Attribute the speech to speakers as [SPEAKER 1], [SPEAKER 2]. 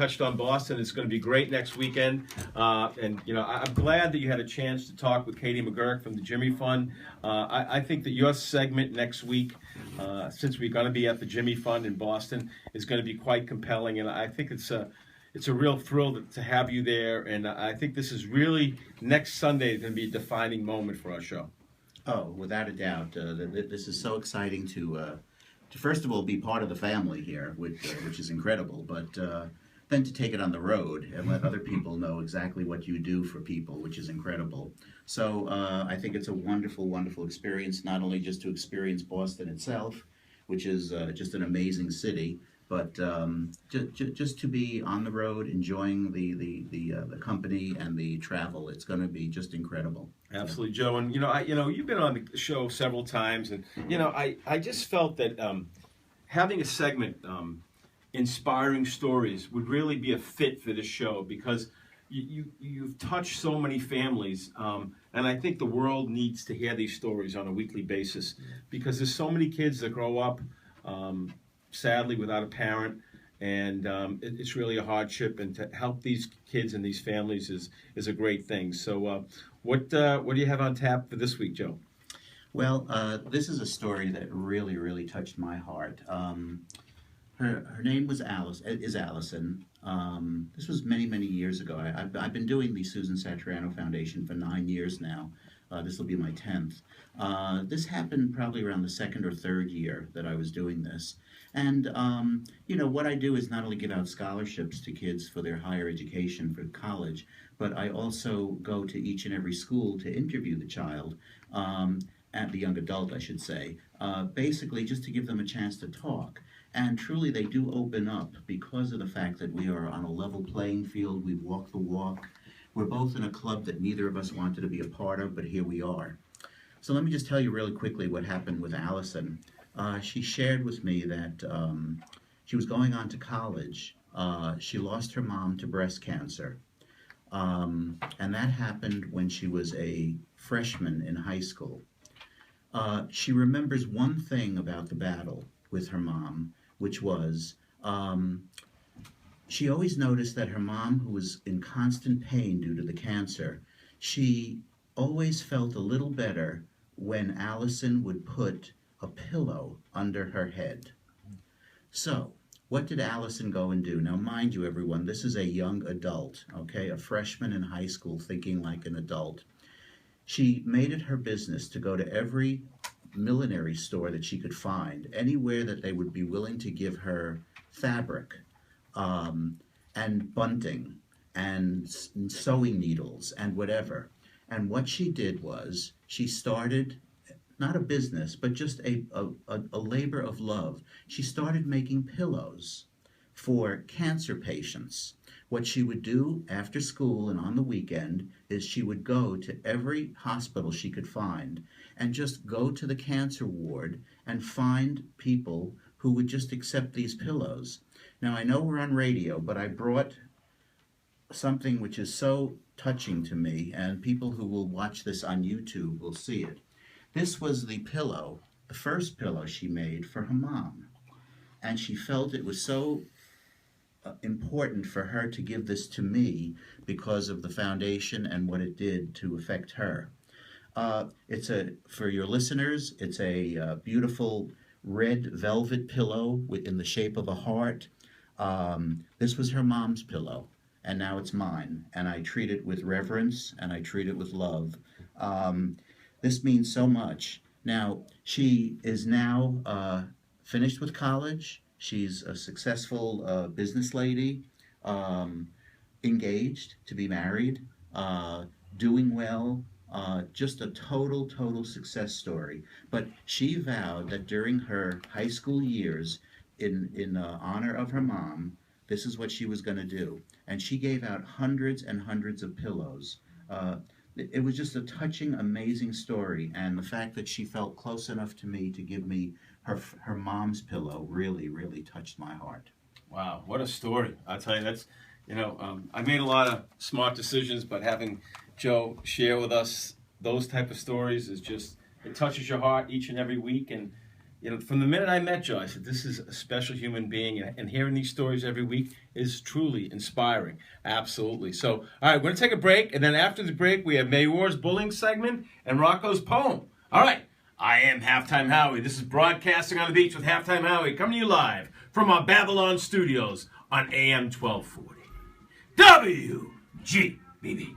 [SPEAKER 1] touched on Boston. It's going to be great next weekend. And, you know, I'm glad that you had a chance to talk with Katie McGurk from the Jimmy Fund. I think that your segment next week, since we're going to be at the Jimmy Fund in Boston, is going to be quite compelling. And I think it's a real thrill to have you there. And I think this is really, next Sunday, going to be a defining moment for our show.
[SPEAKER 2] Oh, without a doubt. This is so exciting to first of all be part of the family here, which is incredible, but then to take it on the road and let other people know exactly what you do for people, which is incredible. So I think it's a wonderful, wonderful experience, not only just to experience Boston itself, which is just an amazing city, but just to be on the road, enjoying the company and the travel. It's going to be just incredible.
[SPEAKER 1] Absolutely, Joe. And you've been on the show several times, and I just felt that having a segment, inspiring stories, would really be a fit for this show, because you've touched so many families, and I think the world needs to hear these stories on a weekly basis, because there's so many kids that grow up sadly without a parent, and it's really a hardship, and to help these kids and these families is a great thing. So what do you have on tap for this week, Joe?
[SPEAKER 2] Well, this is a story that really, really touched my heart. Her name was Allison. This was many, many years ago. I've been doing the Susan Satriano Foundation for 9 years now. This will be my 10th. This happened probably around the second or third year that I was doing this. And, what I do is not only give out scholarships to kids for their higher education, for college, but I also go to each and every school to interview the child, and the young adult, I should say, basically just to give them a chance to talk. And truly, they do open up because of the fact that we are on a level playing field. We walk the walk. We're both in a club that neither of us wanted to be a part of, but here we are. So let me just tell you really quickly what happened with Allison. She shared with me that she was going on to college. She lost her mom to breast cancer. And that happened when she was a freshman in high school. She remembers one thing about the battle with her mom, which was she always noticed that her mom, who was in constant pain due to the cancer, she always felt a little better when Allison would put a pillow under her head. So, what did Allison go and do? Now, mind you, everyone, this is a young adult, okay, a freshman in high school thinking like an adult. She made it her business to go to every millinery store that she could find, anywhere that they would be willing to give her fabric and bunting and sewing needles and whatever. And what she did was she started not a business, but just a labor of love. She started making pillows for cancer patients. What she would do after school and on the weekend is she would go to every hospital she could find and just go to the cancer ward and find people who would just accept these pillows. Now, I know we're on radio, but I brought something which is so touching to me, and people who will watch this on YouTube will see it. This was the pillow, the first pillow she made for her mom. And she felt it was so important for her to give this to me because of the foundation and what it did to affect her. For your listeners, it's a beautiful red velvet pillow in the shape of a heart. This was her mom's pillow, and now it's mine. And I treat it with reverence, and I treat it with love. This means so much. Now, she is now finished with college. She's a successful business lady, engaged to be married, doing well, just a total success story. But she vowed that during her high school years, in honor of her mom, this is what she was going to do. And she gave out hundreds and hundreds of pillows. It was just a touching, amazing story, and the fact that she felt close enough to me to give me her mom's pillow really, really touched my heart.
[SPEAKER 1] Wow, what a story! I tell you, that's I made a lot of smart decisions, but having Joe share with us those type of stories is just, it touches your heart each and every week, and from the minute I met Joe, I said, this is a special human being, and hearing these stories every week is truly inspiring. Absolutely. So, all right, we're going to take a break, and then after the break, we have Mayor's bullying segment and Rocco's poem. All right, I am Halftime Howie. This is Broadcasting on the Beach with Halftime Howie, coming to you live from our Babylon studios on AM 1240. WGBB.